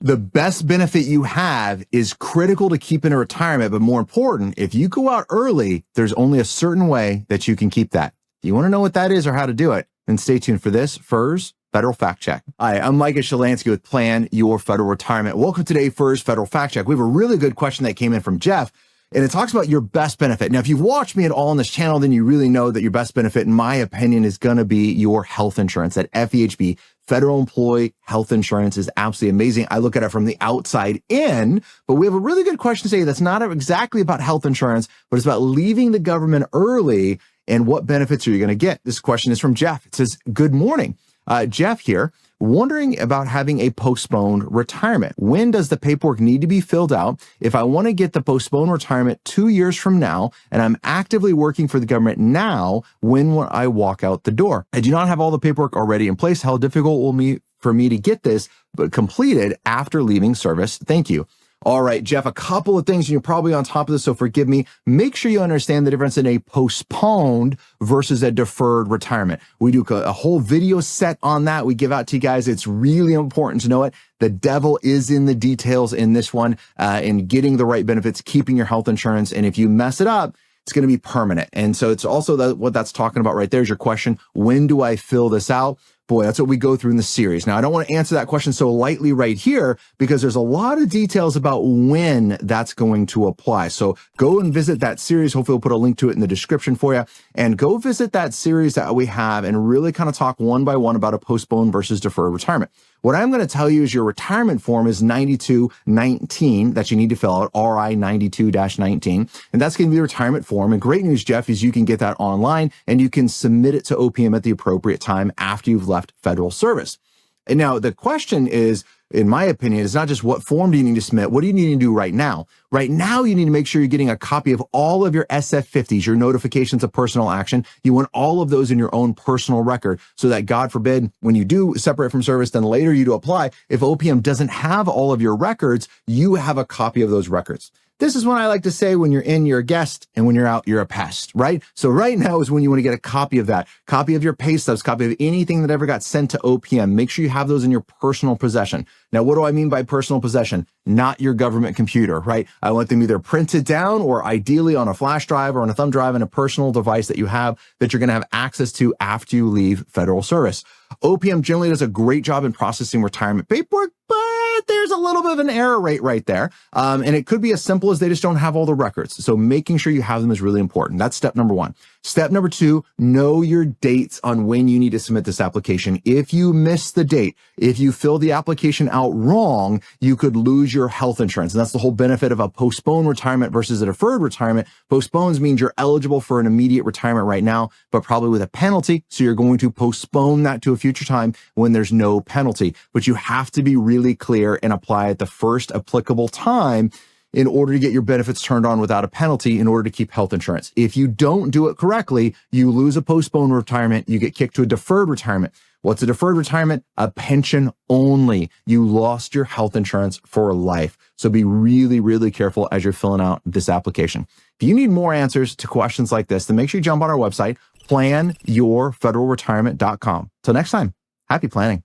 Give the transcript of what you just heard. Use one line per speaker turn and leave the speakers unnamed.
The best benefit you have is critical to keep in retirement, but more important, if you go out early, there's only a certain way that you can keep that. If you want to know what that is or how to do it, then stay tuned for this FERS Federal Fact Check. Hi, I'm Micah Shilanski with Plan Your Federal Retirement. Welcome to today's FERS Federal Fact Check. We have a really good question that came in from Jeff, and it talks about your best benefit. Now, if you've watched me at all on this channel, then you really know that your best benefit, in my opinion, is going to be your health insurance. That FEHB, Federal Employee Health Insurance, is absolutely amazing. I look at it from the outside in, but we have a really good question today that's not exactly about health insurance, but it's about leaving the government early and what benefits are you going to get. This question is from Jeff. It says, good morning. Jeff here, wondering about having a postponed retirement. When does the paperwork need to be filled out? If I want to get the postponed retirement 2 years from now, and I'm actively working for the government now, when will I walk out the door? I do not have all the paperwork already in place. How difficult will it be for me to get this completed after leaving service? Thank you. All right, Jeff, a couple of things, and you're probably on top of this, so forgive me. Make sure you understand the difference in a postponed versus a deferred retirement. We do a whole video set on that we give out to you guys. It's really important to know it. The devil is in the details in this one, in getting the right benefits, keeping your health insurance. And if you mess it up, it's going to be permanent. And so it's also what that's talking about right there is your question. When do I fill this out? Boy, that's what we go through in the series. Now, I don't want to answer that question so lightly right here because there's a lot of details about when that's going to apply. So go and visit that series. Hopefully we'll put a link to it in the description for you. And go visit that series that we have and really kind of talk one by one about a postponed versus deferred retirement. What I'm going to tell you is your retirement form is 9219 that you need to fill out, RI 92-19. And that's going to be the retirement form. And great news, Jeff, is you can get that online and you can submit it to OPM at the appropriate time after you've left federal service. And now the question is, in my opinion, it's not just what form do you need to submit, what do you need to do right now? Right now, you need to make sure you're getting a copy of all of your SF50s, your notifications of personal action. You want all of those in your own personal record so that, God forbid, when you do separate from service, then later you do apply, if OPM doesn't have all of your records, you have a copy of those records. This is when I like to say when you're in, you're a guest, and when you're out, you're a pest, right? So right now is when you want to get a copy of that, copy of your pay stubs, copy of anything that ever got sent to OPM. Make sure you have those in your personal possession. Now, what do I mean by personal possession? Not your government computer, right? I want them either printed down or ideally on a flash drive or on a thumb drive in a personal device that you have that you're going to have access to after you leave federal service. OPM generally does a great job in processing retirement paperwork, but there's a little bit of an error rate right there. And it could be as simple as they just don't have all the records. So making sure you have them is really important. That's step number one. Step number two, know your dates on when you need to submit this application. If you miss the date, if you fill the application out wrong, you could lose your health insurance. And that's the whole benefit of a postponed retirement versus a deferred retirement. Postpones means you're eligible for an immediate retirement right now, but probably with a penalty. So you're going to postpone that to a future time when there's no penalty. But you have to be really clear and apply at the first applicable time in order to get your benefits turned on without a penalty in order to keep health insurance. If you don't do it correctly, you lose a postponed retirement, you get kicked to a deferred retirement. What's a deferred retirement? A pension only. You lost your health insurance for life. So be really, really careful as you're filling out this application. If you need more answers to questions like this, then make sure you jump on our website, planyourfederalretirement.com. Till next time, happy planning.